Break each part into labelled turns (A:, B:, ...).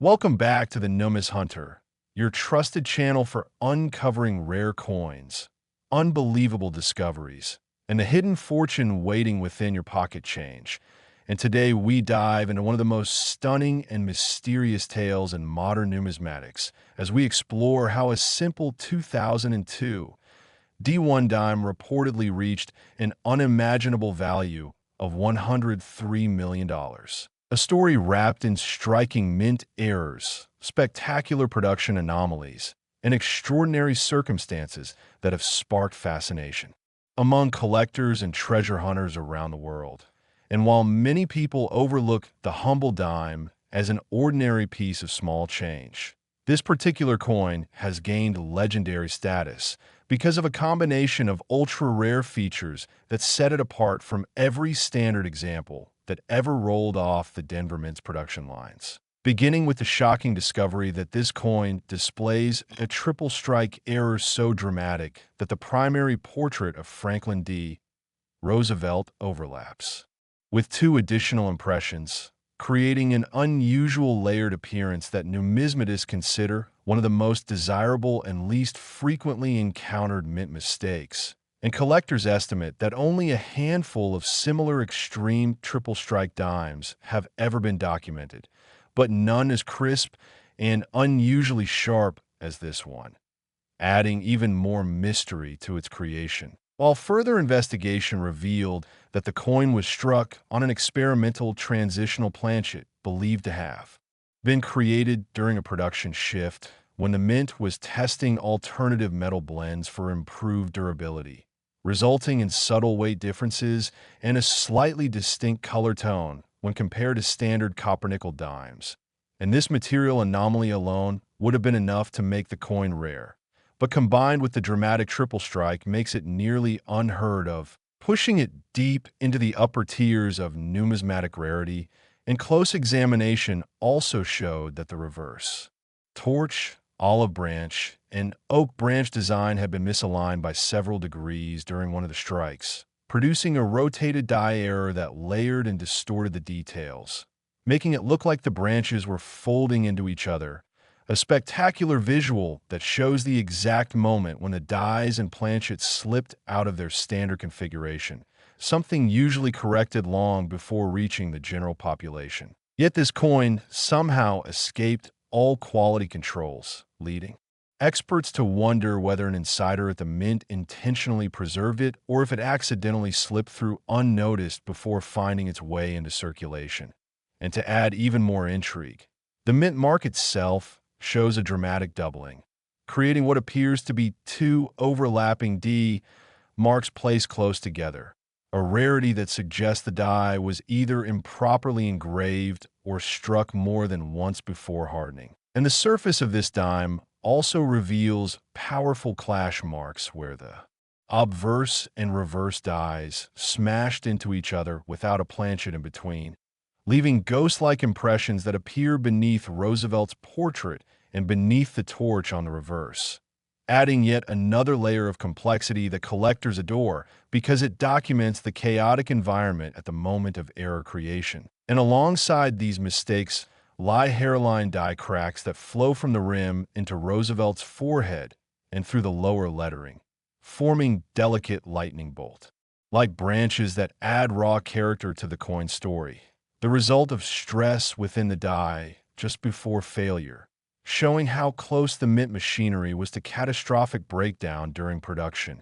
A: Welcome back to the Numis Hunter, your trusted channel for uncovering rare coins, unbelievable discoveries, and the hidden fortune waiting within your pocket change. And today we dive into one of the most stunning and mysterious tales in modern numismatics as we explore how a simple 2002 D1 dime reportedly reached an unimaginable value of $103 million. A story wrapped in striking mint errors, spectacular production anomalies, and extraordinary circumstances that have sparked fascination among collectors and treasure hunters around the world. And while many people overlook the humble dime as an ordinary piece of small change, this particular coin has gained legendary status because of a combination of ultra-rare features that set it apart from every standard example that ever rolled off the Denver Mint's production lines. Beginning with the shocking discovery that this coin displays a triple strike error so dramatic that the primary portrait of Franklin D. Roosevelt overlaps with two additional impressions, creating an unusual layered appearance that numismatists consider one of the most desirable and least frequently encountered mint mistakes. And collectors estimate that only a handful of similar extreme triple strike dimes have ever been documented, but none as crisp and unusually sharp as this one, adding even more mystery to its creation. While further investigation revealed that the coin was struck on an experimental transitional planchet believed to have been created during a production shift when the mint was testing alternative metal blends for improved durability, resulting in subtle weight differences and a slightly distinct color tone when compared to standard copper-nickel dimes. And this material anomaly alone would have been enough to make the coin rare, but combined with the dramatic triple strike makes it nearly unheard of, pushing it deep into the upper tiers of numismatic rarity. And close examination also showed that the reverse torch, olive branch, and oak branch design had been misaligned by several degrees during one of the strikes, producing a rotated die error that layered and distorted the details, making it look like the branches were folding into each other. A spectacular visual that shows the exact moment when the dies and planchets slipped out of their standard configuration, something usually corrected long before reaching the general population. Yet this coin somehow escaped all quality controls, leading experts to wonder whether an insider at the mint intentionally preserved it or if it accidentally slipped through unnoticed before finding its way into circulation. And to add even more intrigue, the mint mark itself shows a dramatic doubling, creating what appears to be two overlapping D marks placed close together, a rarity that suggests the die was either improperly engraved or struck more than once before hardening. And the surface of this dime also reveals powerful clash marks where the obverse and reverse dies smashed into each other without a planchet in between, leaving ghost-like impressions that appear beneath Roosevelt's portrait and beneath the torch on the reverse, adding yet another layer of complexity that collectors adore because it documents the chaotic environment at the moment of error creation. And alongside these mistakes lie hairline die cracks that flow from the rim into Roosevelt's forehead and through the lower lettering, forming delicate lightning bolt like branches that add raw character to the coin story, the result of stress within the die just before failure, showing how close the mint machinery was to catastrophic breakdown during production.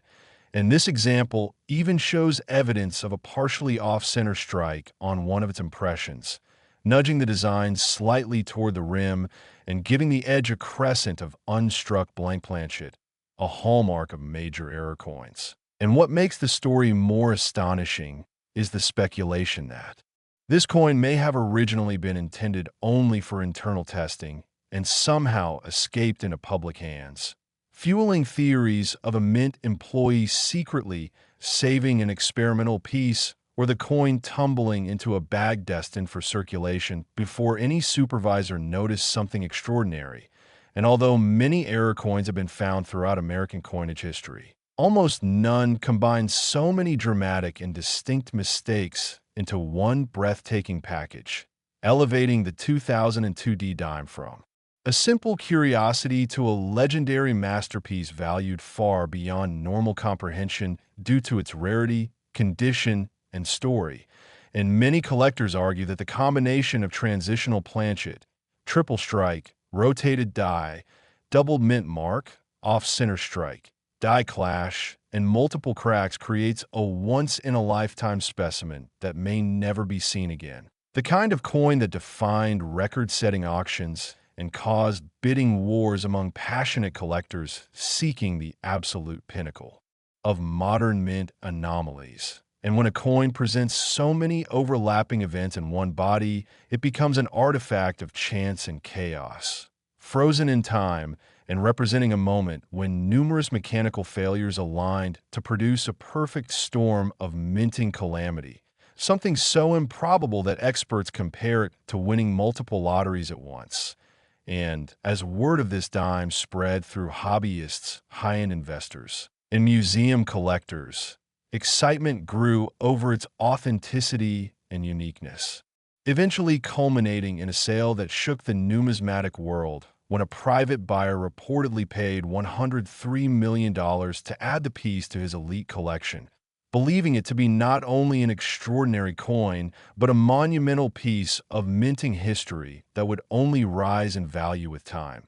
A: And this example even shows evidence of a partially off-center strike on one of its impressions, nudging the design slightly toward the rim and giving the edge a crescent of unstruck blank planchet, a hallmark of major error coins. And what makes the story more astonishing is the speculation that this coin may have originally been intended only for internal testing and somehow escaped into public hands, fueling theories of a mint employee secretly saving an experimental piece or the coin tumbling into a bag destined for circulation before any supervisor noticed something extraordinary. And although many error coins have been found throughout American coinage history, almost none combine so many dramatic and distinct mistakes into one breathtaking package. elevating the 2002 D dime from a simple curiosity to a legendary masterpiece valued far beyond normal comprehension due to its rarity, condition, and story. And many collectors argue that the combination of transitional planchet, triple strike, rotated die, double mint mark, off-center strike, die clash, and multiple cracks creates a once-in-a-lifetime specimen that may never be seen again. The kind of coin that defined record-setting auctions and caused bidding wars among passionate collectors seeking the absolute pinnacle of modern mint anomalies. And when a coin presents so many overlapping events in one body, it becomes an artifact of chance and chaos, frozen in time and representing a moment when numerous mechanical failures aligned to produce a perfect storm of minting calamity, something so improbable that experts compare it to winning multiple lotteries at once. And as word of this dime spread through hobbyists, high-end investors, and museum collectors, excitement grew over its authenticity and uniqueness, eventually culminating in a sale that shook the numismatic world when a private buyer reportedly paid $103 million to add the piece to his elite collection, believing it to be not only an extraordinary coin, but a monumental piece of minting history that would only rise in value with time.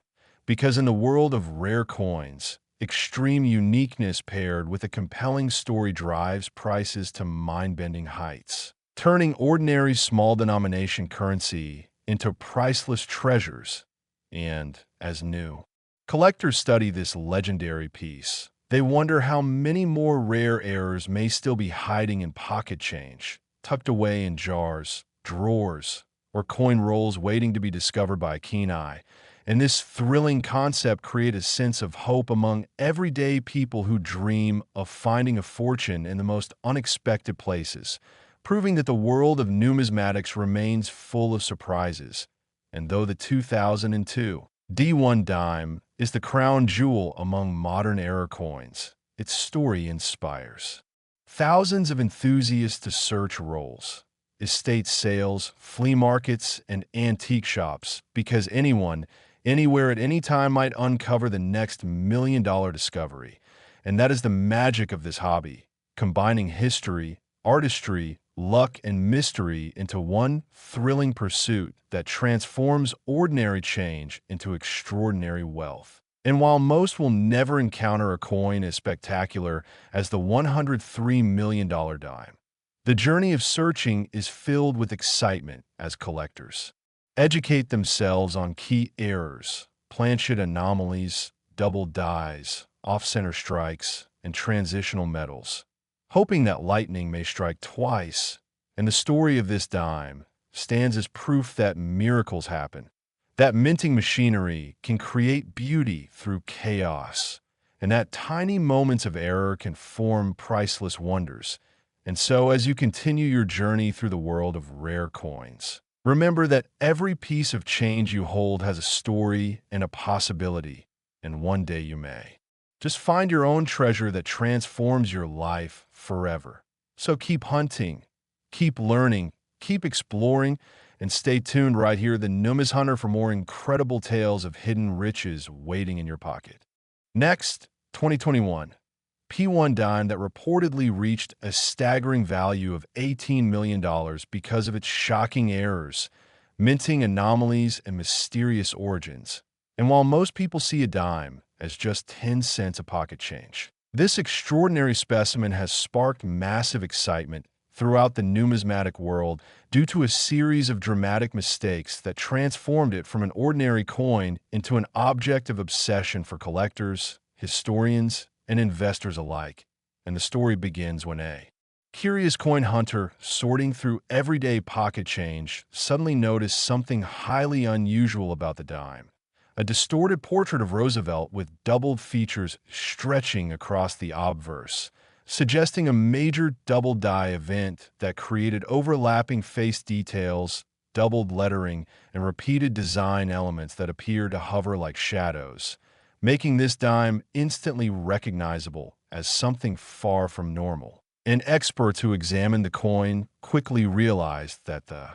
A: Because in the world of rare coins, extreme uniqueness paired with a compelling story drives prices to mind-bending heights, turning ordinary small-denomination currency into priceless treasures. And, as new collectors study this legendary piece, they wonder how many more rare errors may still be hiding in pocket change, tucked away in jars, drawers, or coin rolls waiting to be discovered by a keen eye. And this thrilling concept creates a sense of hope among everyday people who dream of finding a fortune in the most unexpected places, proving that the world of numismatics remains full of surprises. And though the 2002 D1 dime is the crown jewel among modern era coins, its story inspires thousands of enthusiasts to search rolls, estate sales, flea markets, and antique shops because anyone, anywhere at any time might uncover the next million-dollar discovery. And that is the magic of this hobby, combining history, artistry, luck, and mystery into one thrilling pursuit that transforms ordinary change into extraordinary wealth. And while most will never encounter a coin as spectacular as the $103 million dime, the journey of searching is filled with excitement as collectors educate themselves on key errors, planchet anomalies, double dies, off-center strikes, and transitional metals, hoping that lightning may strike twice. And the story of this dime stands as proof that miracles happen, that minting machinery can create beauty through chaos, and that tiny moments of error can form priceless wonders. And so, as you continue your journey through the world of rare coins, remember that every piece of change you hold has a story and a possibility, and one day you may just find your own treasure that transforms your life forever. So keep hunting, keep learning, keep exploring, and stay tuned right here, the Numis Hunter, for more incredible tales of hidden riches waiting in your pocket. Next, 2021. P1 dime that reportedly reached a staggering value of $18 million because of its shocking errors, minting anomalies, and mysterious origins. And while most people see a dime as just 10 cents of pocket change, this extraordinary specimen has sparked massive excitement throughout the numismatic world due to a series of dramatic mistakes that transformed it from an ordinary coin into an object of obsession for collectors, historians, and investors alike. And the story begins when a curious coin hunter sorting through everyday pocket change suddenly noticed something highly unusual about the dime. A distorted portrait of Roosevelt with doubled features stretching across the obverse, suggesting a major double die event that created overlapping face details, doubled lettering, and repeated design elements that appear to hover like shadows, making this dime instantly recognizable as something far from normal. And experts who examined the coin quickly realized that the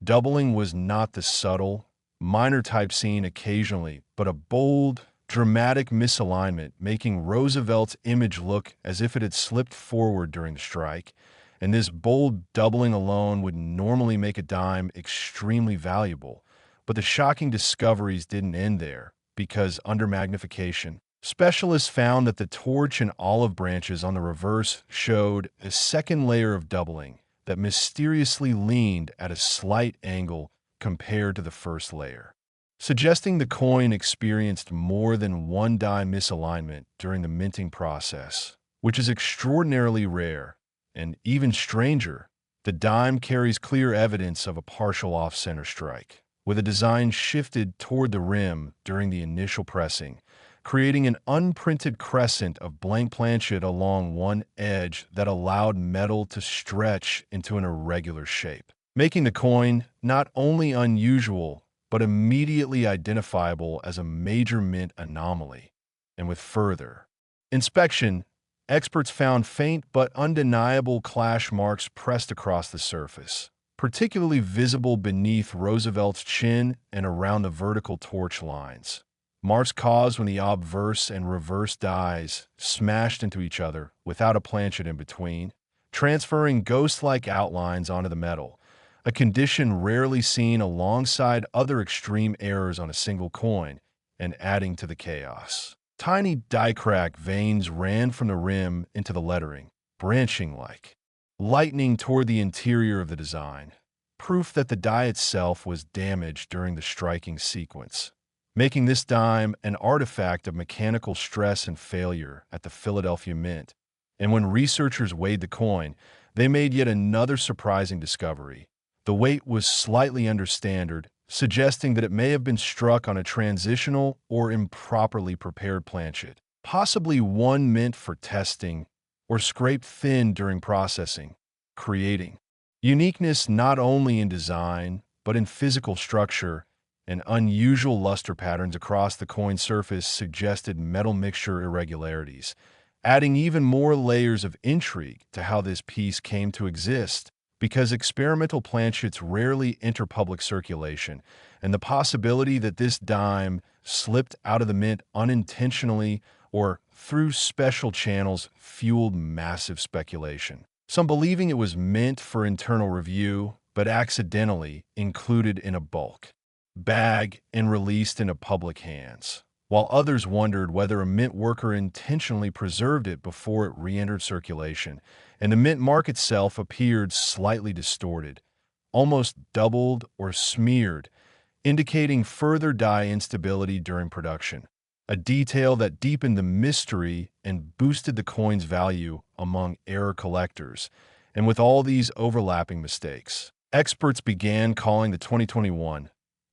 A: Doubling was not the subtle, minor type seen occasionally, but a bold, dramatic misalignment, making Roosevelt's image look as if it had slipped forward during the strike. And this bold doubling alone would normally make a dime extremely valuable. But the shocking discoveries didn't end there, because under magnification, specialists found that the torch and olive branches on the reverse showed a second layer of doubling that mysteriously leaned at a slight angle compared to the first layer, suggesting the coin experienced more than one die misalignment during the minting process, which is extraordinarily rare. And even stranger, the dime carries clear evidence of a partial off-center strike, with a design shifted toward the rim during the initial pressing, creating an unprinted crescent of blank planchet along one edge that allowed metal to stretch into an irregular shape, making the coin not only unusual, but immediately identifiable as a major mint anomaly. And with further inspection, experts found faint but undeniable clash marks pressed across the surface, particularly visible beneath Roosevelt's chin and around the vertical torch lines. Marks caused when the obverse and reverse dies smashed into each other without a planchet in between, transferring ghost-like outlines onto the metal, a condition rarely seen alongside other extreme errors on a single coin and adding to the chaos. Tiny die-crack veins ran from the rim into the lettering, branching like lightning toward the interior of the design, proof that the die itself was damaged during the striking sequence, making this dime an artifact of mechanical stress and failure at the Philadelphia Mint. And when researchers weighed the coin, they made yet another surprising discovery. The weight was slightly understandard, suggesting that it may have been struck on a transitional or improperly prepared planchet, possibly one meant for testing or scraped thin during processing, creating uniqueness not only in design, but in physical structure. And unusual luster patterns across the coin surface suggested metal mixture irregularities, adding even more layers of intrigue to how this piece came to exist, because experimental planchets rarely enter public circulation, and the possibility that this dime slipped out of the mint unintentionally or through special channels fueled massive speculation. Some believing it was meant for internal review, but accidentally included in a bulk bag and released into public hands, while others wondered whether a mint worker intentionally preserved it before it re-entered circulation, and the mint mark itself appeared slightly distorted, almost doubled or smeared, indicating further die instability during production, a detail that deepened the mystery and boosted the coin's value among error collectors. And with all these overlapping mistakes, experts began calling the 2021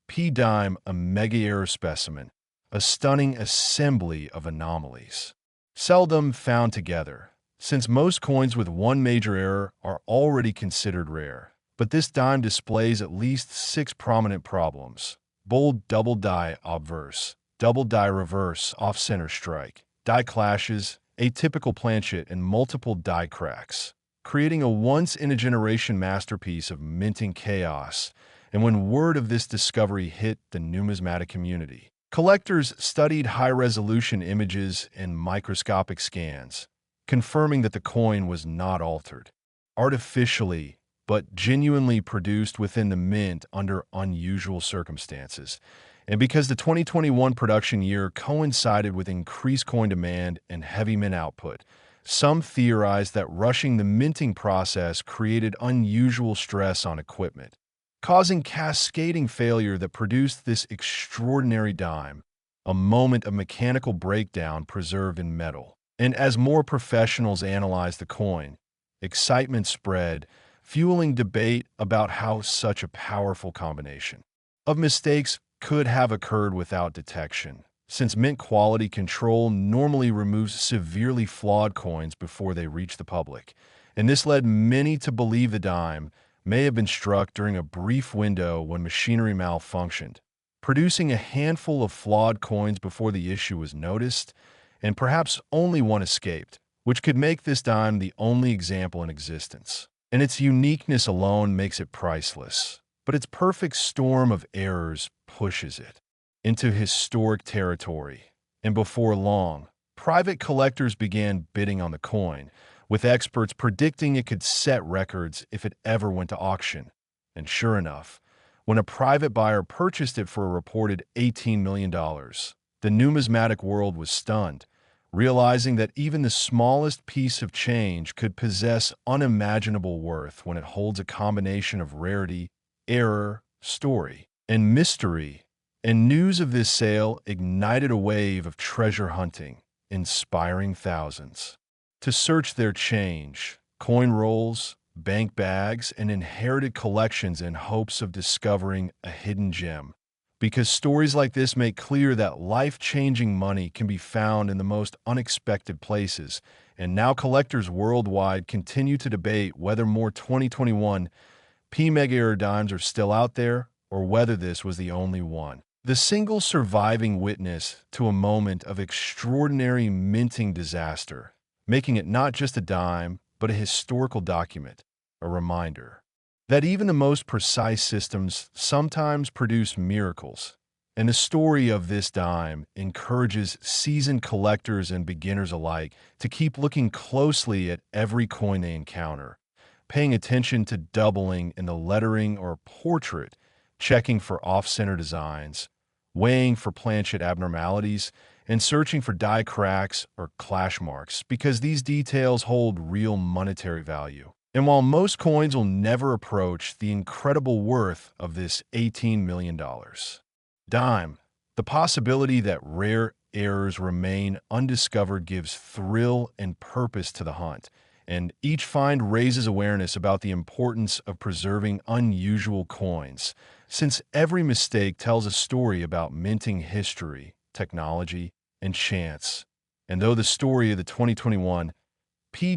A: P-Dime a mega-error specimen, a stunning assembly of anomalies, seldom found together, since most coins with one major error are already considered rare. But this dime displays at least 6 prominent problems: bold double die obverse, double die reverse off-center strike, die clashes, atypical planchet, and multiple die cracks, creating a once-in-a-generation masterpiece of minting chaos. And when word of this discovery hit the numismatic community, collectors studied high-resolution images and microscopic scans, confirming that the coin was not altered, artificially, but genuinely produced within the mint under unusual circumstances. And because the 2021 production year coincided with increased coin demand and heavy mint output, some theorized that rushing the minting process created unusual stress on equipment, causing cascading failure that produced this extraordinary dime, a moment of mechanical breakdown preserved in metal. And as more professionals analyzed the coin, excitement spread, fueling debate about how such a powerful combination of mistakes could have occurred without detection, since mint quality control normally removes severely flawed coins before they reach the public. And this led many to believe the dime may have been struck during a brief window when machinery malfunctioned, producing a handful of flawed coins before the issue was noticed, and perhaps only one escaped, which could make this dime the only example in existence. And its uniqueness alone makes it priceless. but its perfect storm of errors pushes it into historic territory. And before long, private collectors began bidding on the coin, with experts predicting it could set records if it ever went to auction. And sure enough, when a private buyer purchased it for a reported $18 million, the numismatic world was stunned, realizing that even the smallest piece of change could possess unimaginable worth when it holds a combination of rarity, error, story, and mystery. And news of this sale ignited a wave of treasure hunting, inspiring thousands to search their change, coin rolls, bank bags, and inherited collections in hopes of discovering a hidden gem. Because stories like this make clear that life-changing money can be found in the most unexpected places, and now collectors worldwide continue to debate whether more 2021 millionaire dimes are still out there or whether this was the only one. The single surviving witness to a moment of extraordinary minting disaster, making it not just a dime, but a historical document, a reminder that even the most precise systems sometimes produce miracles. And the story of this dime encourages seasoned collectors and beginners alike to keep looking closely at every coin they encounter, paying attention to doubling in the lettering or portrait, checking for off-center designs, weighing for planchet abnormalities, and searching for die cracks or clash marks because these details hold real monetary value. And while most coins will never approach the incredible worth of this $18 million dime, the possibility that rare errors remain undiscovered gives thrill and purpose to the hunt, and each find raises awareness about the importance of preserving unusual coins, since every mistake tells a story about minting history, technology, and chance. And though the story of the 2021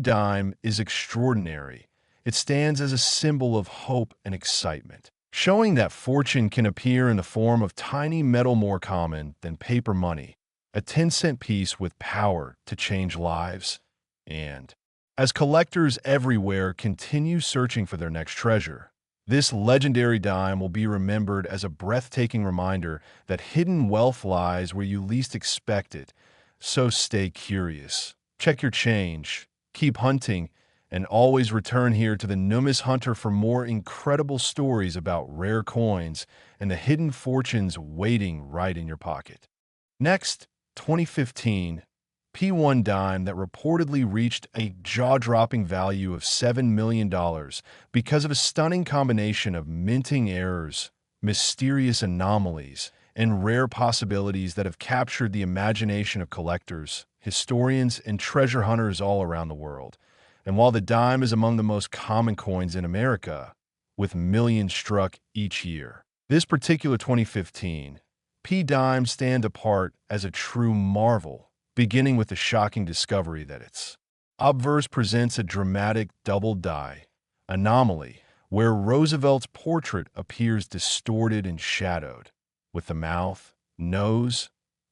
A: Dime is extraordinary, it stands as a symbol of hope and excitement, showing that fortune can appear in the form of tiny metal more common than paper money, a 10-cent piece with power to change lives. And as collectors everywhere continue searching for their next treasure, this legendary dime will be remembered as a breathtaking reminder that hidden wealth lies where you least expect it. So stay curious, check your change, keep hunting, and always return here to the Numis Hunter for more incredible stories about rare coins and the hidden fortunes waiting right in your pocket. Next, 2015 P1 dime that reportedly reached a jaw-dropping value of $7 million because of a stunning combination of minting errors, mysterious anomalies, and rare possibilities that have captured the imagination of collectors, historians, and treasure hunters all around the world. And while the dime is among the most common coins in America, with millions struck each year, this particular 2015 P-dime stand apart as a true marvel, beginning with the shocking discovery that its obverse presents a dramatic double die anomaly where Roosevelt's portrait appears distorted and shadowed, with the mouth, nose,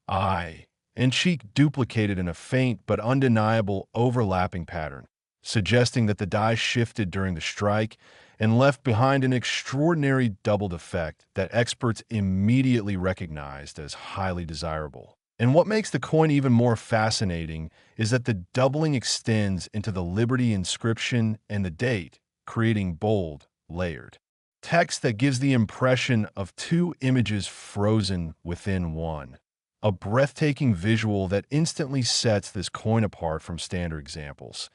A: eye, and cheek duplicated in a faint but undeniable overlapping pattern, suggesting that the die shifted during the strike and left behind an extraordinary doubled effect that experts immediately recognized as highly desirable. And what makes the coin even more fascinating is that the doubling extends into the Liberty inscription and the date, creating bold, layered text that gives the impression of two images frozen within one. A breathtaking visual that instantly sets this coin apart from standard examples.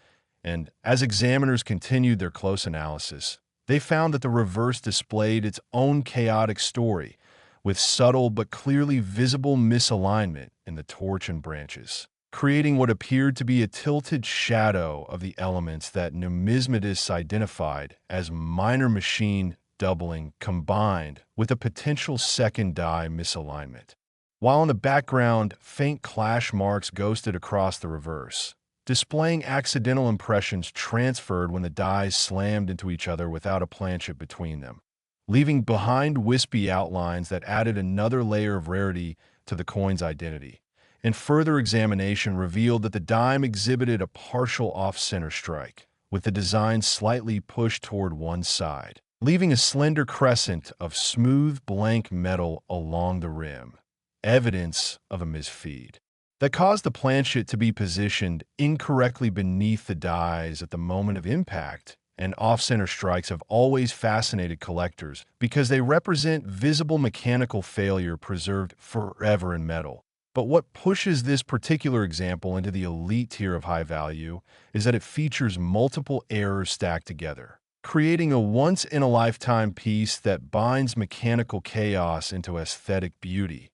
A: And as examiners continued their close analysis, they found that the reverse displayed its own chaotic story, with subtle but clearly visible misalignment in the torch and branches, creating what appeared to be a tilted shadow of the elements that numismatists identified as minor machine doubling combined with a potential second die misalignment. While in the background, faint clash marks ghosted across the reverse, displaying accidental impressions transferred when the dies slammed into each other without a planchet between them, leaving behind wispy outlines that added another layer of rarity to the coin's identity. And further examination revealed that the dime exhibited a partial off-center strike, with the design slightly pushed toward one side, leaving a slender crescent of smooth blank metal along the rim, evidence of a misfeed that caused the planchet to be positioned incorrectly beneath the dies at the moment of impact. And off-center strikes have always fascinated collectors because they represent visible mechanical failure preserved forever in metal. But what pushes this particular example into the elite tier of high value is that it features multiple errors stacked together, creating a once-in-a-lifetime piece that binds mechanical chaos into aesthetic beauty.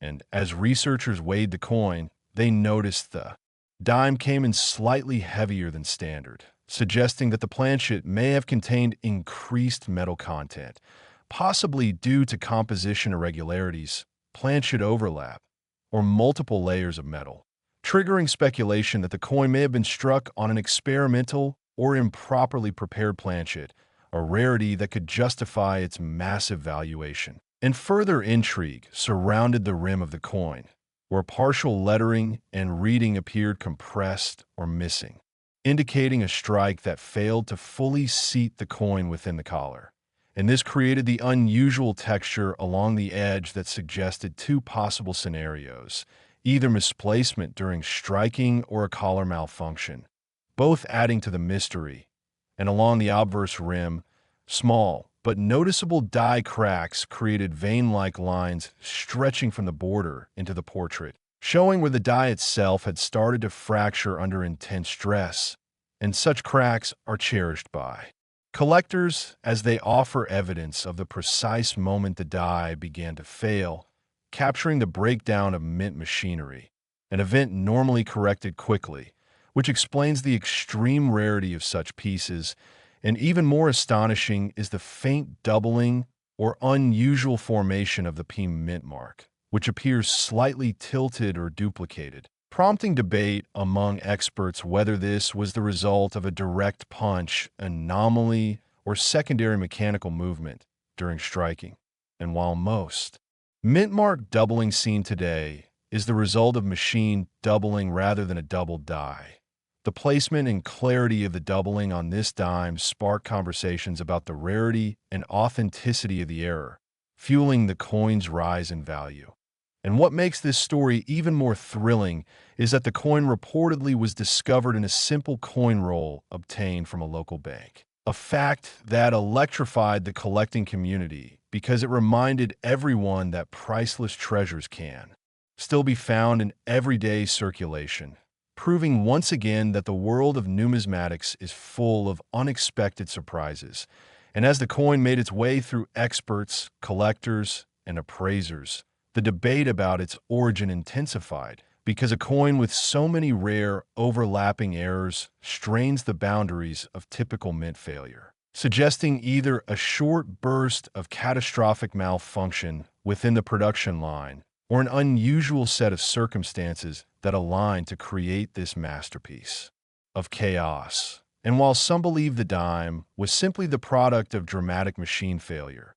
A: And as researchers weighed the coin, they noticed the dime came in slightly heavier than standard, suggesting that the planchet may have contained increased metal content, possibly due to composition irregularities, planchet overlap, or multiple layers of metal, triggering speculation that the coin may have been struck on an experimental or improperly prepared planchet, a rarity that could justify its massive valuation. And further intrigue surrounded the rim of the coin, where partial lettering and reading appeared compressed or missing, indicating a strike that failed to fully seat the coin within the collar. And this created the unusual texture along the edge that suggested two possible scenarios, either misplacement during striking or a collar malfunction, both adding to the mystery. And along the obverse rim, small but noticeable die cracks created vein-like lines stretching from the border into the portrait, showing where the die itself had started to fracture under intense stress. And such cracks are cherished by collectors as they offer evidence of the precise moment the die began to fail, capturing the breakdown of mint machinery, an event normally corrected quickly, which explains the extreme rarity of such pieces. And even more astonishing is the faint doubling or unusual formation of the P mint mark, which appears slightly tilted or duplicated, prompting debate among experts whether this was the result of a direct punch, anomaly, or secondary mechanical movement during striking. And while most mint mark doubling seen today is the result of machine doubling rather than a doubled die, the placement and clarity of the doubling on this dime sparked conversations about the rarity and authenticity of the error, fueling the coin's rise in value. And what makes this story even more thrilling is that the coin reportedly was discovered in a simple coin roll obtained from a local bank, a fact that electrified the collecting community because it reminded everyone that priceless treasures can still be found in everyday circulation, proving once again that the world of numismatics is full of unexpected surprises. And as the coin made its way through experts, collectors, and appraisers, the debate about its origin intensified, because a coin with so many rare, overlapping errors strains the boundaries of typical mint failure, suggesting either a short burst of catastrophic malfunction within the production line or an unusual set of circumstances that align to create this masterpiece of chaos. And while some believe the dime was simply the product of dramatic machine failure,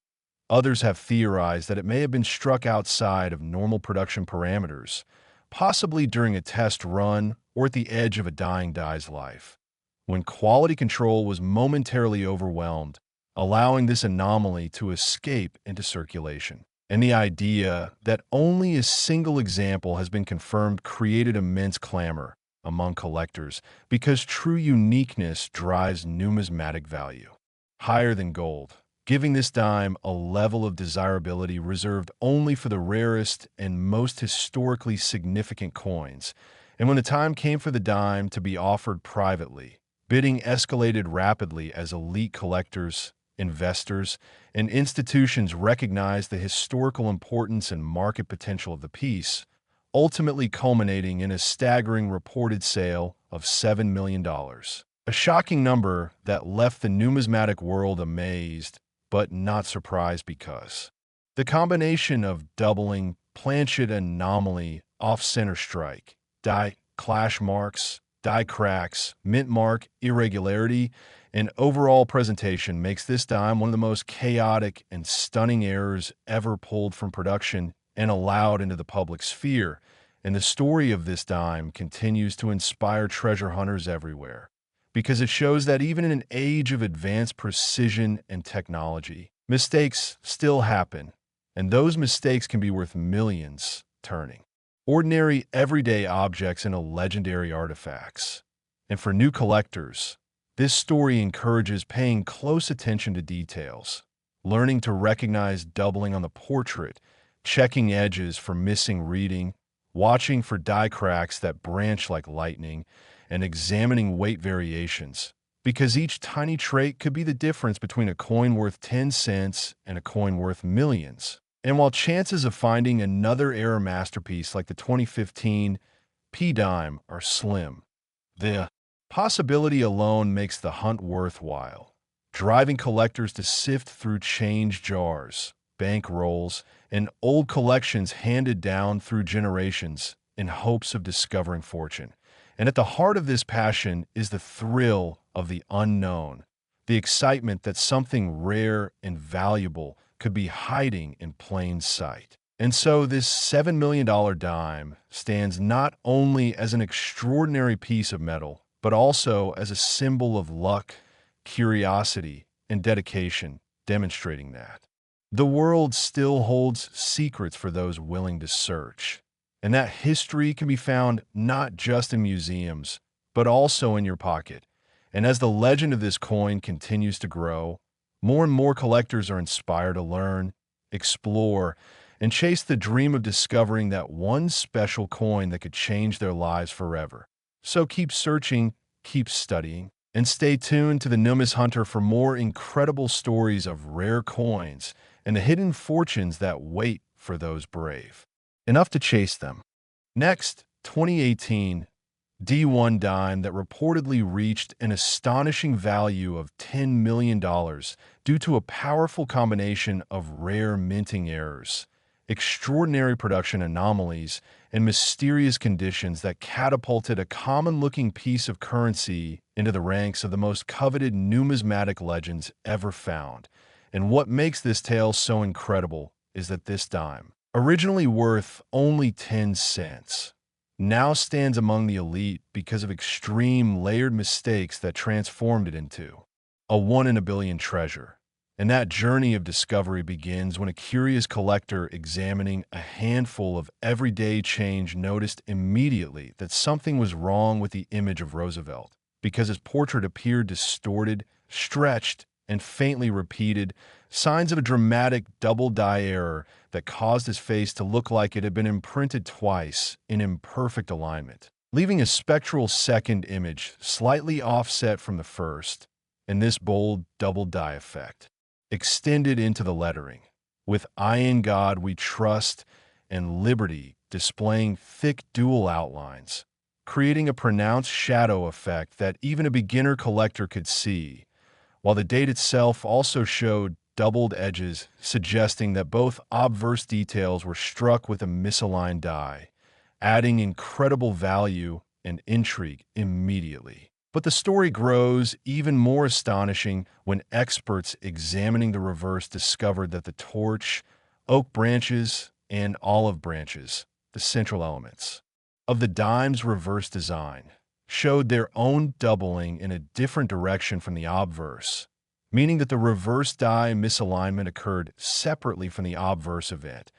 A: others have theorized that it may have been struck outside of normal production parameters, possibly during a test run or at the edge of a dying die's life, when quality control was momentarily overwhelmed, allowing this anomaly to escape into circulation. And the idea that only a single example has been confirmed created immense clamor among collectors because true uniqueness drives numismatic value higher than gold, giving this dime a level of desirability reserved only for the rarest and most historically significant coins. And when the time came for the dime to be offered privately, bidding escalated rapidly as elite collectors, investors, and institutions recognized the historical importance and market potential of the piece, ultimately culminating in a staggering reported sale of $7 million. A shocking number that left the numismatic world amazed, but not surprised, because the combination of doubling, planchet anomaly, off-center strike, die clash marks, die cracks, mint mark irregularity, and overall presentation makes this dime one of the most chaotic and stunning errors ever pulled from production and allowed into the public sphere. And the story of this dime continues to inspire treasure hunters everywhere, because it shows that even in an age of advanced precision and technology, mistakes still happen, and those mistakes can be worth millions, turning ordinary, everyday objects into legendary artifacts. And for new collectors, this story encourages paying close attention to details, learning to recognize doubling on the portrait, checking edges for missing reading, watching for die cracks that branch like lightning, and examining weight variations, because each tiny trait could be the difference between a coin worth 10 cents and a coin worth millions. And while chances of finding another era masterpiece like the 2015 Dime are slim, the possibility alone makes the hunt worthwhile, driving collectors to sift through change jars, bank rolls, and old collections handed down through generations in hopes of discovering fortune. And at the heart of this passion is the thrill of the unknown, the excitement that something rare and valuable could be hiding in plain sight. And so this $7 million dime stands not only as an extraordinary piece of metal, but also as a symbol of luck, curiosity, and dedication, demonstrating that the world still holds secrets for those willing to search, and that history can be found not just in museums, but also in your pocket. And as the legend of this coin continues to grow, more and more collectors are inspired to learn, explore, and chase the dream of discovering that one special coin that could change their lives forever. So keep searching, keep studying, and stay tuned to the Numis Hunter for more incredible stories of rare coins and the hidden fortunes that wait for those brave enough to chase them. Next, 2018 D1 dime that reportedly reached an astonishing value of $10 million due to a powerful combination of rare minting errors, extraordinary production anomalies, and mysterious conditions that catapulted a common-looking piece of currency into the ranks of the most coveted numismatic legends ever found. And what makes this tale so incredible is that this dime, originally worth only 10 cents, now stands among the elite because of extreme layered mistakes that transformed it into a one-in-a-billion treasure. And that journey of discovery begins when a curious collector examining a handful of everyday change noticed immediately that something was wrong with the image of Roosevelt, because his portrait appeared distorted, stretched, and faintly repeated, signs of a dramatic double die error that caused his face to look like it had been imprinted twice in imperfect alignment, leaving a spectral second image slightly offset from the first. And this bold double die effect extended into the lettering, with "I in God we trust" and "Liberty" displaying thick dual outlines, creating a pronounced shadow effect that even a beginner collector could see, while the date itself also showed doubled edges, suggesting that both obverse details were struck with a misaligned die, adding incredible value and intrigue immediately. But the story grows even more astonishing when experts examining the reverse discovered that the torch, oak branches, and olive branches, the central elements of the dime's reverse design, showed their own doubling in a different direction from the obverse, meaning that the reverse die misalignment occurred separately from the obverse event,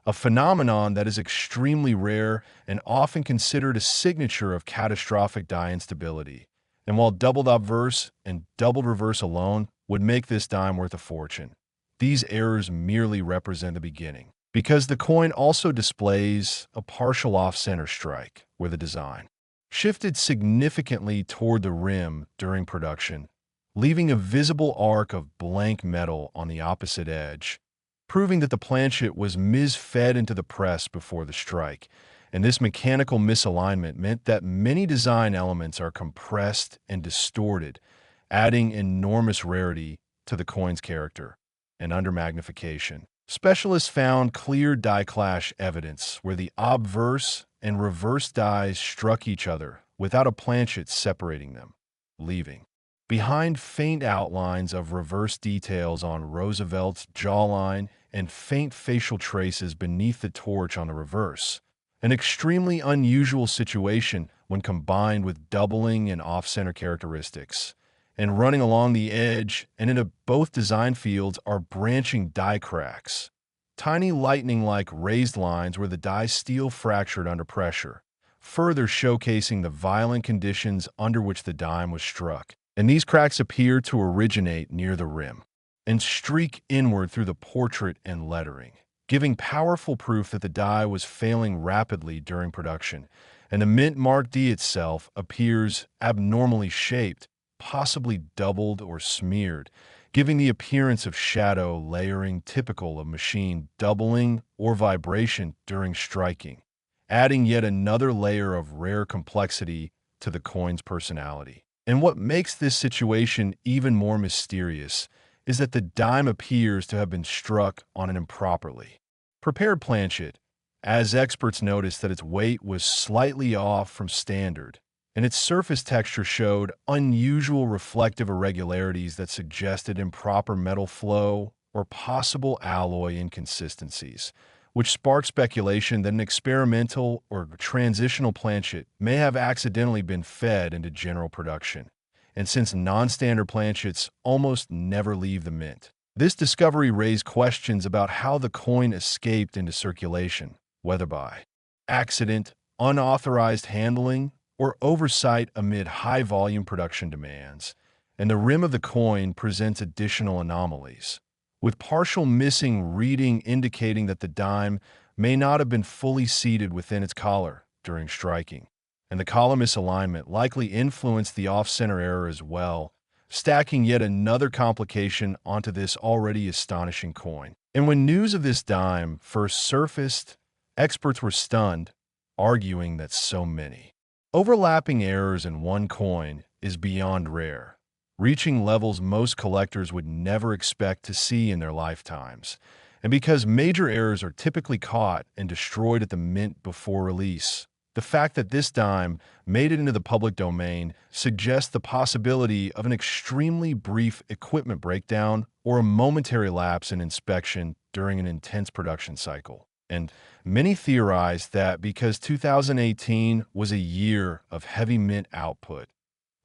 A: a phenomenon that is extremely rare and often considered a signature of catastrophic die instability. And while doubled obverse and doubled reverse alone would make this dime worth a fortune, these errors merely represent the beginning, because the coin also displays a partial off-center strike where the design shifted significantly toward the rim during production, leaving a visible arc of blank metal on the opposite edge, proving that the planchet was mis-fed into the press before the strike. And this mechanical misalignment meant that many design elements are compressed and distorted, adding enormous rarity to the coin's character. And under magnification, specialists found clear die clash evidence where the obverse and reverse dies struck each other without a planchet separating them, leaving behind faint outlines of reverse details on Roosevelt's jawline and faint facial traces beneath the torch on the reverse, an extremely unusual situation when combined with doubling and off-center characteristics. And running along the edge and into both design fields are branching die cracks, tiny lightning-like raised lines where the die steel fractured under pressure, further showcasing the violent conditions under which the dime was struck. And these cracks appear to originate near the rim and streak inward through the portrait and lettering, giving powerful proof that the die was failing rapidly during production. And the mint mark D itself appears abnormally shaped, possibly doubled or smeared, giving the appearance of shadow layering typical of machine doubling or vibration during striking, adding yet another layer of rare complexity to the coin's personality. And what makes this situation even more mysterious is that the dime appears to have been struck on an improperly prepared planchet, as experts noticed that its weight was slightly off from standard, and its surface texture showed unusual reflective irregularities that suggested improper metal flow or possible alloy inconsistencies, which sparked speculation that an experimental or transitional planchet may have accidentally been fed into general production. And since non-standard planchets almost never leave the mint, this discovery raised questions about how the coin escaped into circulation, whether by accident, unauthorized handling, or oversight amid high-volume production demands. And the rim of the coin presents additional anomalies, with partial missing reading indicating that the dime may not have been fully seated within its collar during striking. And the collar misalignment likely influenced the off-center error as well, stacking yet another complication onto this already astonishing coin. And when news of this dime first surfaced, experts were stunned, arguing that so many overlapping errors in one coin is beyond rare, reaching levels most collectors would never expect to see in their lifetimes. And because major errors are typically caught and destroyed at the mint before release, the fact that this dime made it into the public domain suggests the possibility of an extremely brief equipment breakdown or a momentary lapse in inspection during an intense production cycle. And many theorize that because 2018 was a year of heavy mint output,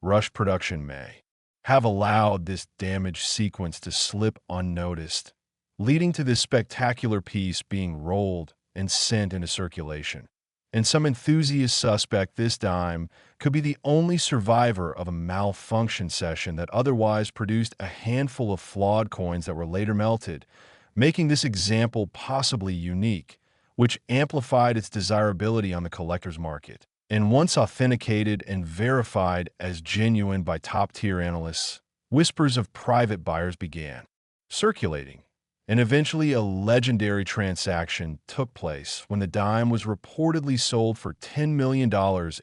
A: rush production may have allowed this damage sequence to slip unnoticed, leading to this spectacular piece being rolled and sent into circulation. And some enthusiasts suspect this dime could be the only survivor of a malfunction session that otherwise produced a handful of flawed coins that were later melted, making this example possibly unique, which amplified its desirability on the collector's market. And once authenticated and verified as genuine by top-tier analysts, whispers of private buyers began circulating. And eventually a legendary transaction took place when the dime was reportedly sold for $10 million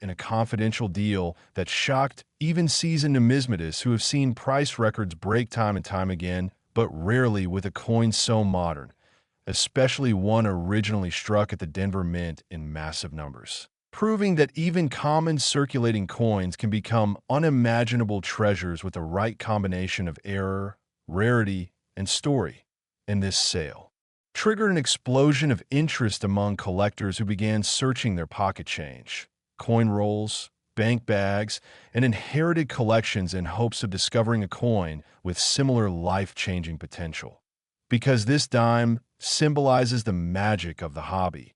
A: in a confidential deal that shocked even seasoned numismatists who have seen price records break time and time again, but rarely with a coin so modern, especially one originally struck at the Denver Mint in massive numbers, proving that even common circulating coins can become unimaginable treasures with the right combination of error, rarity, and story. In this sale triggered an explosion of interest among collectors who began searching their pocket change, coin rolls, bank bags, and inherited collections in hopes of discovering a coin with similar life-changing potential. Because this dime symbolizes the magic of the hobby,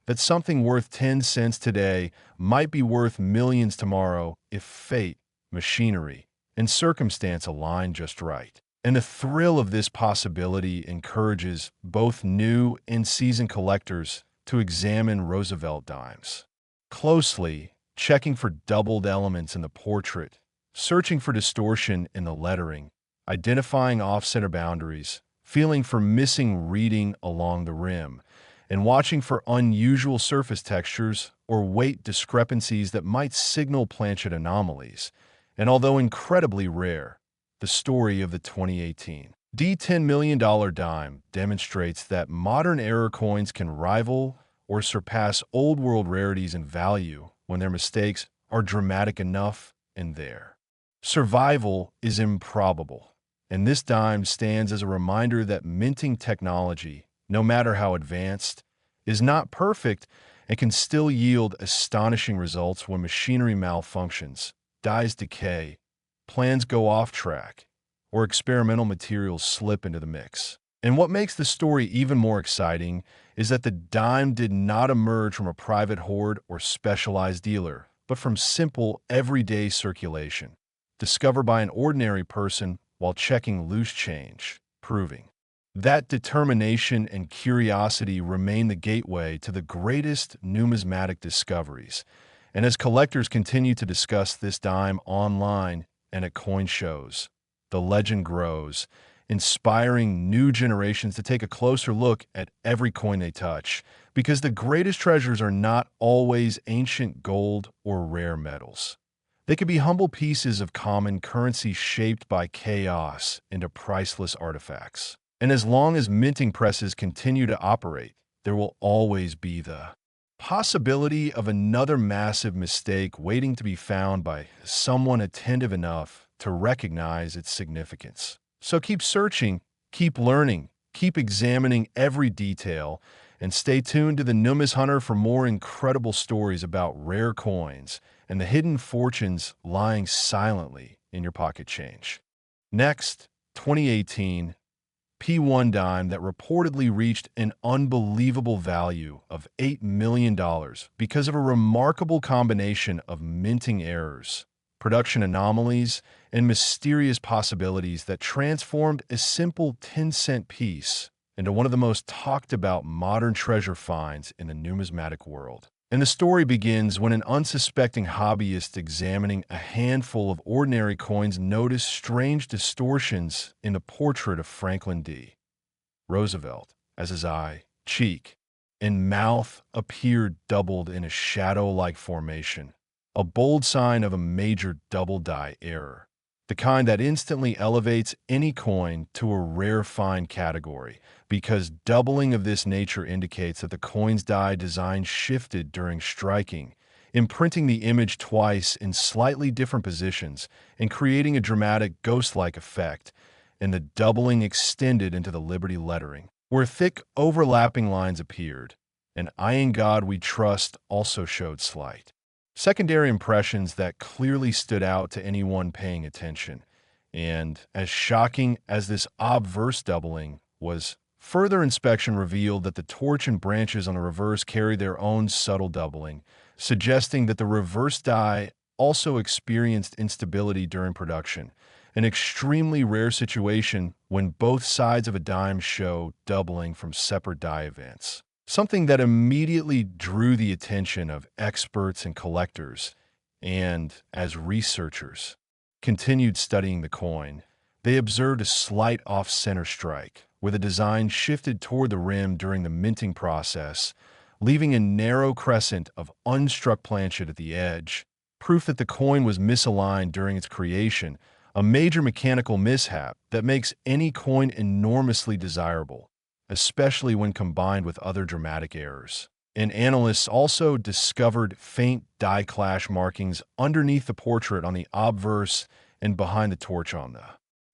A: that something worth 10 cents today might be worth millions tomorrow if fate, machinery, and circumstance align just right. And the thrill of this possibility encourages both new and seasoned collectors to examine Roosevelt dimes closely, checking for doubled elements in the portrait, searching for distortion in the lettering, identifying off-center boundaries, feeling for missing reading along the rim, and watching for unusual surface textures or weight discrepancies that might signal planchet anomalies. And although incredibly rare, the story of the 2018 $10 million dime demonstrates that modern error coins can rival or surpass old-world rarities in value when their mistakes are dramatic enough and their survival is improbable. And this dime stands as a reminder that minting technology, no matter how advanced, is not perfect and can still yield astonishing results when machinery malfunctions, dies decay, plans go off track, or experimental materials slip into the mix. And what makes the story even more exciting is that the dime did not emerge from a private hoard or specialized dealer, but from simple, everyday circulation, discovered by an ordinary person while checking loose change, proving that determination and curiosity remain the gateway to the greatest numismatic discoveries. And as collectors continue to discuss this dime online and at coin shows, the legend grows, inspiring new generations to take a closer look at every coin they touch, because the greatest treasures are not always ancient gold or rare metals. They could be humble pieces of common currency shaped by chaos into priceless artifacts. And as long as minting presses continue to operate, there will always be the possibility of another massive mistake waiting to be found by someone attentive enough to recognize its significance. So keep searching, keep learning, keep examining every detail, and stay tuned to the Numis Hunter for more incredible stories about rare coins and the hidden fortunes lying silently in your pocket change. Next, 2018 P1 dime that reportedly reached an unbelievable value of $8 million because of a remarkable combination of minting errors, production anomalies, and mysterious possibilities that transformed a simple 10-cent piece into one of the most talked about modern treasure finds in the numismatic world. And the story begins when an unsuspecting hobbyist examining a handful of ordinary coins noticed strange distortions in the portrait of Franklin D. Roosevelt, as his eye, cheek, and mouth appeared doubled in a shadow-like formation, a bold sign of a major double-die error, the kind that instantly elevates any coin to a rare find category, because doubling of this nature indicates that the coin's die design shifted during striking, imprinting the image twice in slightly different positions and creating a dramatic ghost-like effect, and the doubling extended into the Liberty lettering, where thick overlapping lines appeared, and "I in God we trust" also showed slight secondary impressions that clearly stood out to anyone paying attention. And as shocking as this obverse doubling was, further inspection revealed that the torch and branches on the reverse carried their own subtle doubling, suggesting that the reverse die also experienced instability during production, an extremely rare situation when both sides of a dime show doubling from separate die events. Something that immediately drew the attention of experts and collectors, and as researchers continued studying the coin, they observed a slight off-center strike, where the design shifted toward the rim during the minting process, leaving a narrow crescent of unstruck planchet at the edge, proof that the coin was misaligned during its creation, a major mechanical mishap that makes any coin enormously desirable, especially when combined with other dramatic errors. And analysts also discovered faint die clash markings underneath the portrait on the obverse and behind the torch on the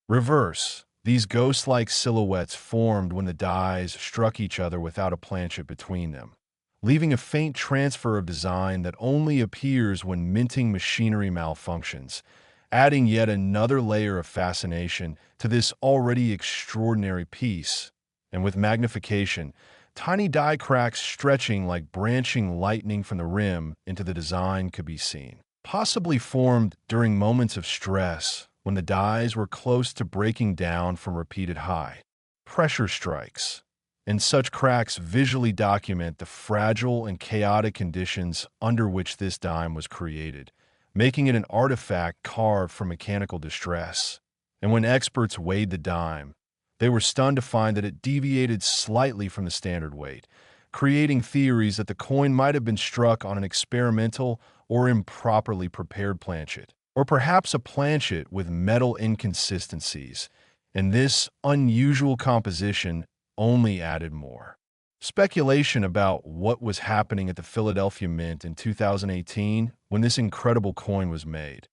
A: reverse. These ghost-like silhouettes formed when the dies struck each other without a planchet between them, leaving a faint transfer of design that only appears when minting machinery malfunctions, adding yet another layer of fascination to this already extraordinary piece. And with magnification, tiny die cracks stretching like branching lightning from the rim into the design could be seen, possibly formed during moments of stress when the dies were close to breaking down from repeated high pressure strikes. And such cracks visually document the fragile and chaotic conditions under which this dime was created, making it an artifact carved from mechanical distress. And when experts weighed the dime, they were stunned to find that it deviated slightly from the standard weight, creating theories that the coin might have been struck on an experimental or improperly prepared planchet, or perhaps a planchet with metal inconsistencies, and this unusual composition only added more speculation about what was happening at the Philadelphia Mint in 2018 when this incredible coin was made,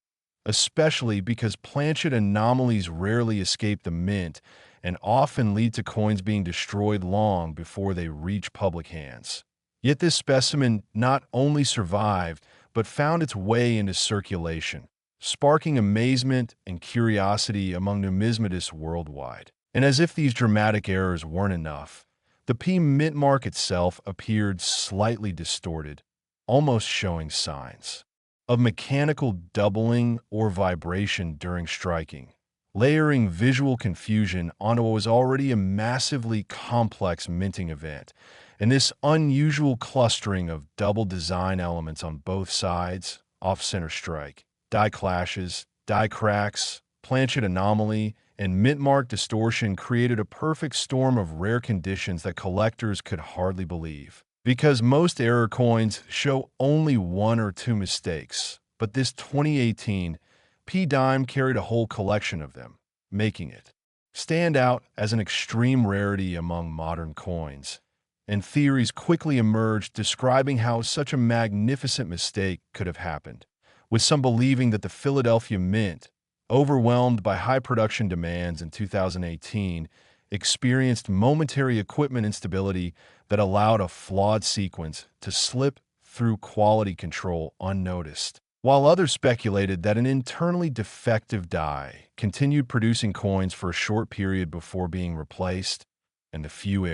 A: especially because planchet anomalies rarely escape the mint and often lead to coins being destroyed long before they reach public hands. Yet this specimen not only survived, but found its way into circulation, sparking amazement and curiosity among numismatists worldwide. And as if these dramatic errors weren't enough, the P mint mark itself appeared slightly distorted, almost showing signs of mechanical doubling or vibration during striking, layering visual confusion onto what was already a massively complex minting event. And this unusual clustering of double design elements on both sides, off-center strike, die clashes, die cracks, planchet anomaly, and mint mark distortion created a perfect storm of rare conditions that collectors could hardly believe. Because most error coins show only one or two mistakes, but this 2018 P Dime carried a whole collection of them, making it stand out as an extreme rarity among modern coins. And theories quickly emerged describing how such a magnificent mistake could have happened, with some believing that the Philadelphia Mint, overwhelmed by high production demands in 2018, experienced momentary equipment instability that allowed a flawed sequence to slip through quality control unnoticed, while others speculated that an internally defective die continued producing coins for a short period before being replaced, and the few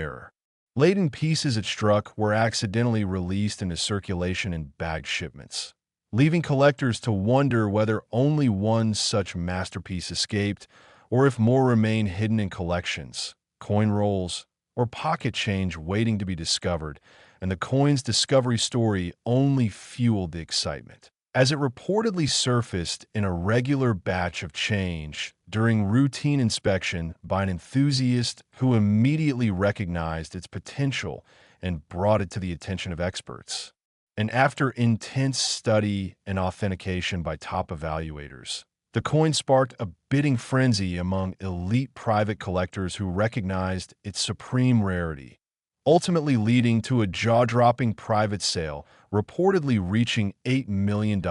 A: laden pieces it struck were accidentally released into circulation in bagged shipments, leaving collectors to wonder whether only one such masterpiece escaped or if more remain hidden in collections, coin rolls, or pocket change waiting to be discovered, and the coin's discovery story only fueled the excitement, as it reportedly surfaced in a regular batch of change during routine inspection by an enthusiast who immediately recognized its potential and brought it to the attention of experts. And after intense study and authentication by top evaluators, the coin sparked a bidding frenzy among elite private collectors who recognized its supreme rarity, ultimately leading to a jaw-dropping private sale reportedly reaching $8 million,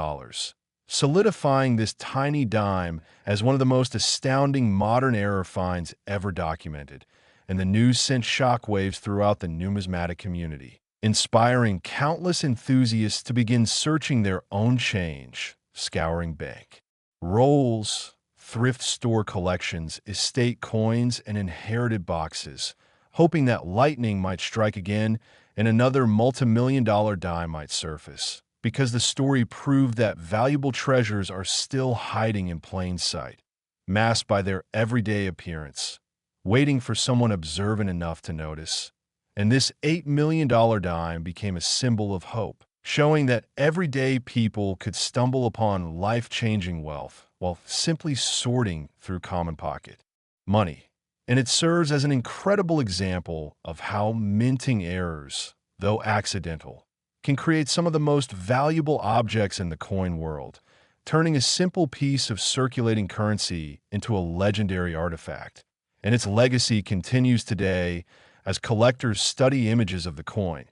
A: solidifying this tiny dime as one of the most astounding modern error finds ever documented. And the news sent shockwaves throughout the numismatic community, inspiring countless enthusiasts to begin searching their own change, scouring bank rolls, thrift store collections, estate coins, and inherited boxes, hoping that lightning might strike again and another multimillion-dollar dime might surface, because the story proved that valuable treasures are still hiding in plain sight, masked by their everyday appearance, waiting for someone observant enough to notice. And this $8 million dime became a symbol of hope, showing that everyday people could stumble upon life-changing wealth while simply sorting through common pocket money. And it serves as an incredible example of how minting errors, though accidental, can create some of the most valuable objects in the coin world, turning a simple piece of circulating currency into a legendary artifact. And its legacy continues today as collectors study images of the coin,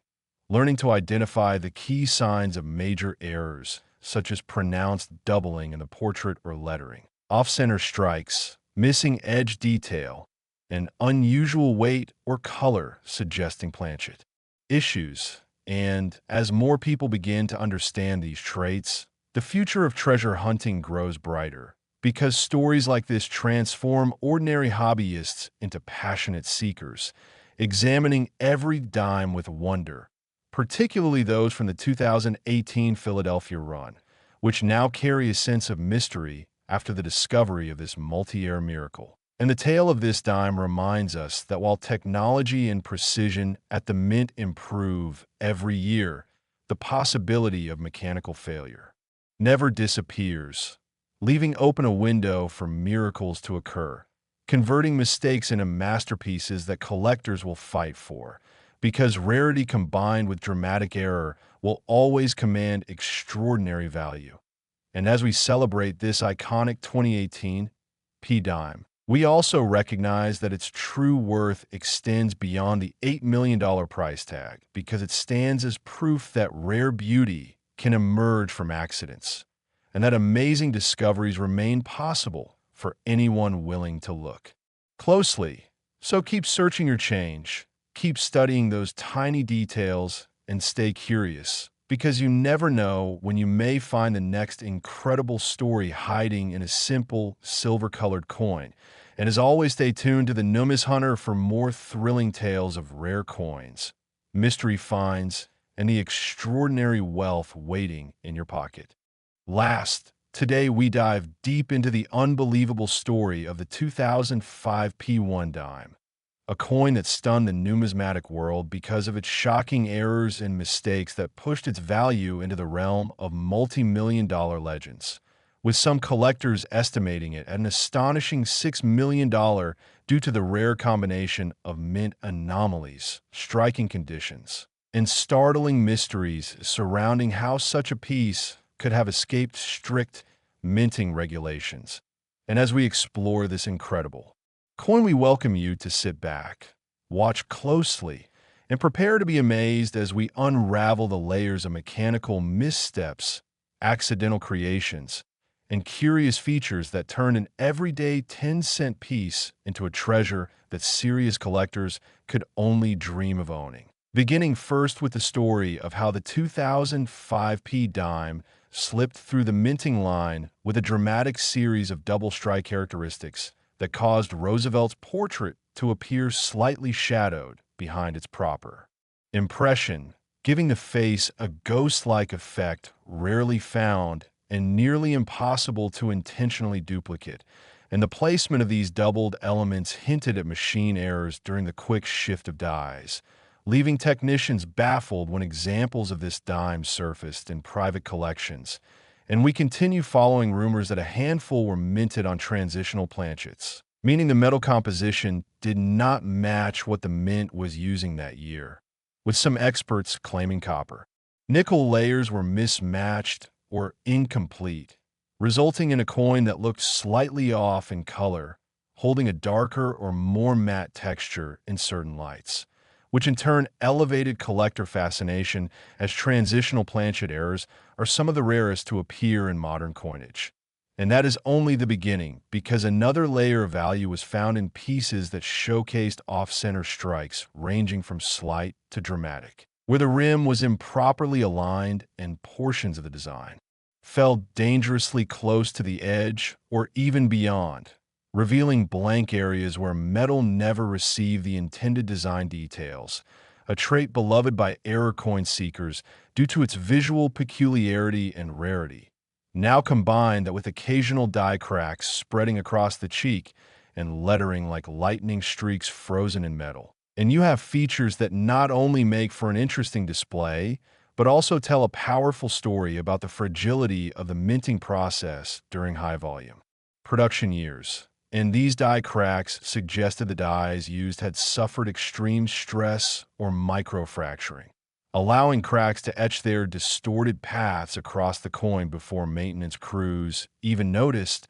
A: learning to identify the key signs of major errors, such as pronounced doubling in the portrait or lettering, off-center strikes, missing edge detail, and unusual weight or color suggesting planchet issues. And as more people begin to understand these traits, the future of treasure hunting grows brighter, because stories like this transform ordinary hobbyists into passionate seekers, examining every dime with wonder, particularly those from the 2018 Philadelphia run, which now carry a sense of mystery after the discovery of this multi-year miracle. And the tale of this dime reminds us that while technology and precision at the mint improve every year, the possibility of mechanical failure never disappears, leaving open a window for miracles to occur, converting mistakes into masterpieces that collectors will fight for, because rarity combined with dramatic error will always command extraordinary value. And as we celebrate this iconic 2018 P Dime, we also recognize that its true worth extends beyond the $8 million price tag, because it stands as proof that rare beauty can emerge from accidents, and that amazing discoveries remain possible for anyone willing to look closely. So keep searching your change, keep studying those tiny details, and stay curious, because you never know when you may find the next incredible story hiding in a simple, silver-colored coin. And as always, stay tuned to the Numis Hunter for more thrilling tales of rare coins, mystery finds, and the extraordinary wealth waiting in your pocket. Last, today we dive deep into the unbelievable story of the 2005 P1 dime, a coin that stunned the numismatic world because of its shocking errors and mistakes that pushed its value into the realm of multi-million-dollar legends, with some collectors estimating it at an astonishing $6 million due to the rare combination of mint anomalies, striking conditions, and startling mysteries surrounding how such a piece could have escaped strict minting regulations. And as we explore this incredible coin, we welcome you to sit back, watch closely, and prepare to be amazed as we unravel the layers of mechanical missteps, accidental creations, and curious features that turn an everyday 10-cent piece into a treasure that serious collectors could only dream of owning. Beginning first with the story of how the 2005 P dime slipped through the minting line with a dramatic series of double strike characteristics that caused Roosevelt's portrait to appear slightly shadowed behind its proper impression, giving the face a ghost-like effect rarely found and nearly impossible to intentionally duplicate. And the placement of these doubled elements hinted at machine errors during the quick shift of dies, leaving technicians baffled when examples of this dime surfaced in private collections. And we continue following rumors that a handful were minted on transitional planchets, meaning the metal composition did not match what the mint was using that year, with some experts claiming copper. Nickel layers were mismatched or incomplete, resulting in a coin that looked slightly off in color, holding a darker or more matte texture in certain lights, which in turn elevated collector fascination, as transitional planchet errors are some of the rarest to appear in modern coinage. And that is only the beginning, because another layer of value was found in pieces that showcased off-center strikes ranging from slight to dramatic, where the rim was improperly aligned and portions of the design fell dangerously close to the edge or even beyond, revealing blank areas where metal never received the intended design details, a trait beloved by error coin seekers due to its visual peculiarity and rarity. Now combine that with occasional die cracks spreading across the cheek and lettering like lightning streaks frozen in metal, and you have features that not only make for an interesting display, but also tell a powerful story about the fragility of the minting process during high volume production years. And these die cracks suggested the dies used had suffered extreme stress or microfracturing, allowing cracks to etch their distorted paths across the coin before maintenance crews even noticed,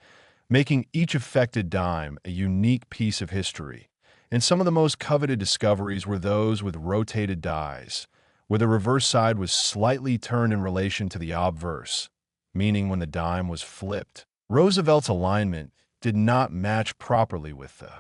A: making each affected dime a unique piece of history. And some of the most coveted discoveries were those with rotated dies, where the reverse side was slightly turned in relation to the obverse, meaning when the dime was flipped, Roosevelt's alignment did not match properly with the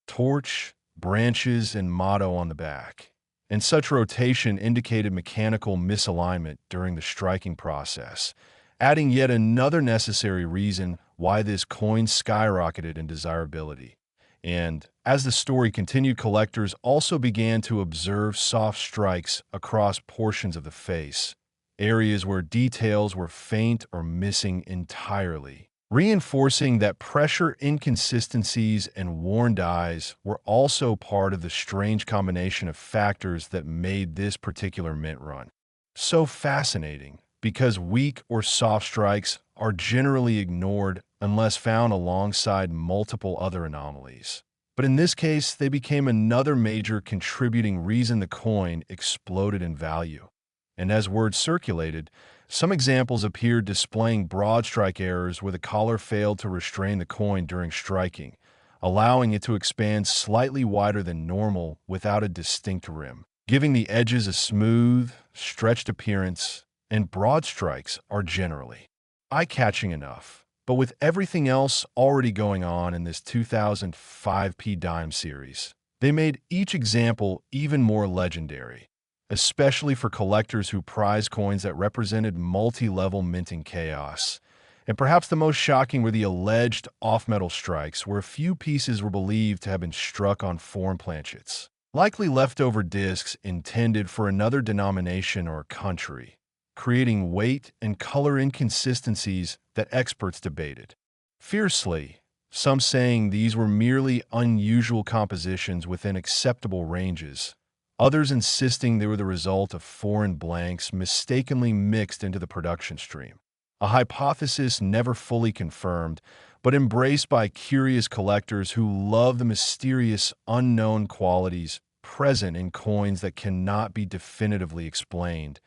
A: torch, branches, and motto on the back. And such rotation indicated mechanical misalignment during the striking process, adding yet another necessary reason why this coin skyrocketed in desirability. And as the story continued, collectors also began to observe soft strikes across portions of the face, areas where details were faint or missing entirely, reinforcing that pressure inconsistencies and worn dies were also part of the strange combination of factors that made this particular mint run so fascinating, because weak or soft strikes are generally ignored unless found alongside multiple other anomalies. But in this case, they became another major contributing reason the coin exploded in value. And as word circulated, some examples appeared displaying broad strike errors where the collar failed to restrain the coin during striking, allowing it to expand slightly wider than normal without a distinct rim, giving the edges a smooth, stretched appearance. And broad strikes are generally eye-catching enough. But with everything else already going on in this 2005 P dime series, they made each example even more legendary. especially for collectors who prize coins that represented multi-level minting chaos. And perhaps the most shocking were the alleged off-metal strikes, where a few pieces were believed to have been struck on foreign planchets, likely leftover discs intended for another denomination or country, creating weight and color inconsistencies that experts debated fiercely, some saying these were merely unusual compositions within acceptable ranges, others insisting they were the result of foreign blanks mistakenly mixed into the production stream. A hypothesis never fully confirmed, but embraced by curious collectors who love the mysterious, unknown qualities present in coins that cannot be definitively explained.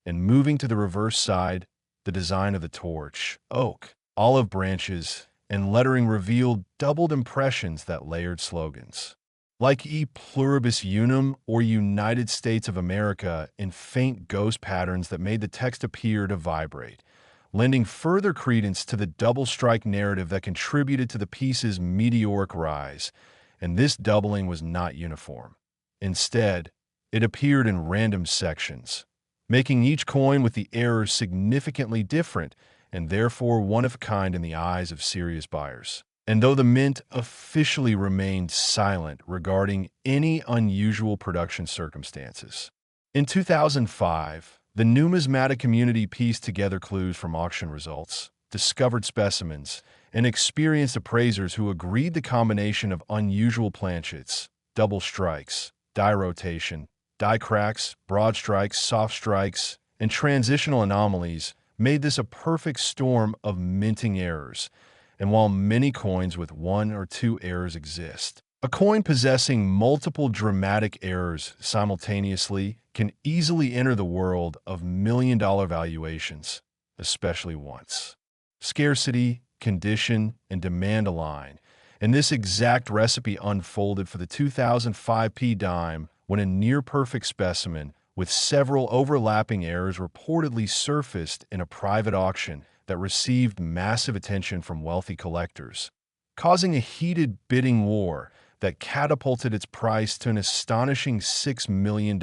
A: And moving to the reverse side, the design of the torch, oak, olive branches, and lettering revealed doubled impressions that layered slogans, like E Pluribus Unum or United States of America, in faint ghost patterns that made the text appear to vibrate, lending further credence to the double strike narrative that contributed to the piece's meteoric rise. And this doubling was not uniform. Instead, it appeared in random sections, making each coin with the errors significantly different and therefore one of a kind in the eyes of serious buyers. And though the mint officially remained silent regarding any unusual production circumstances, in 2005, the numismatic community pieced together clues from auction results, discovered specimens, and experienced appraisers who agreed the combination of unusual planchets, double strikes, die rotation, die cracks, broad strikes, soft strikes, and transitional anomalies made this a perfect storm of minting errors. And while many coins with one or two errors exist, a coin possessing multiple dramatic errors simultaneously can easily enter the world of million-dollar valuations, especially once scarcity, condition, and demand align. And this exact recipe unfolded for the 2005 P dime when a near-perfect specimen with several overlapping errors reportedly surfaced in a private auction that received massive attention from wealthy collectors, causing a heated bidding war that catapulted its price to an astonishing $6 million.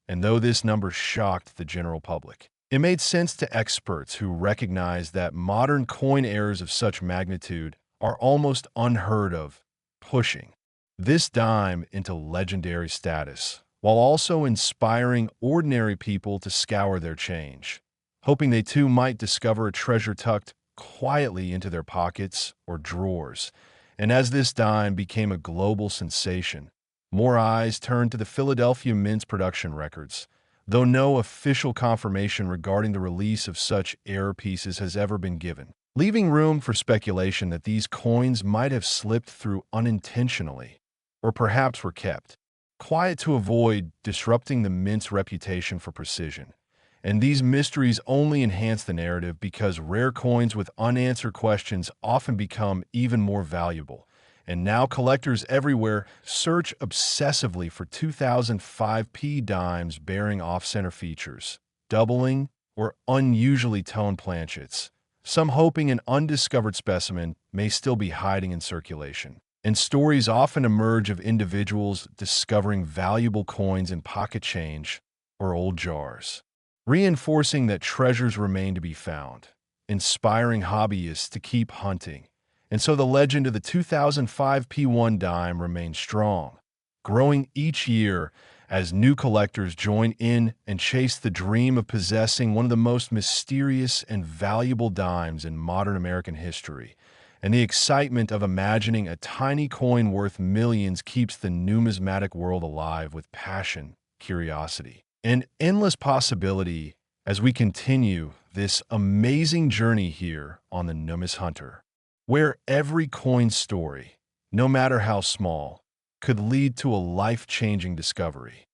A: And though this number shocked the general public, it made sense to experts who recognized that modern coin errors of such magnitude are almost unheard of, pushing this dime into legendary status, while also inspiring ordinary people to scour their change, hoping they too might discover a treasure tucked quietly into their pockets or drawers. And as this dime became a global sensation, more eyes turned to the Philadelphia Mint's production records, though no official confirmation regarding the release of such error pieces has ever been given, leaving room for speculation that these coins might have slipped through unintentionally, or perhaps were kept quiet to avoid disrupting the Mint's reputation for precision. And these mysteries only enhance the narrative because rare coins with unanswered questions often become even more valuable. And now collectors everywhere search obsessively for 2005 P dimes bearing off-center features, doubling, or unusually toned planchets, some hoping an undiscovered specimen may still be hiding in circulation. And stories often emerge of individuals discovering valuable coins in pocket change or old jars, reinforcing that treasures remain to be found, inspiring hobbyists to keep hunting. And so the legend of the 2005 P1 dime remains strong, growing each year as new collectors join in and chase the dream of possessing one of the most mysterious and valuable dimes in modern American history. And the excitement of imagining a tiny coin worth millions keeps the numismatic world alive with passion, curiosity, and endless possibility as we continue this amazing journey here on the Numis Hunter, where every coin story, no matter how small, could lead to a life-changing discovery.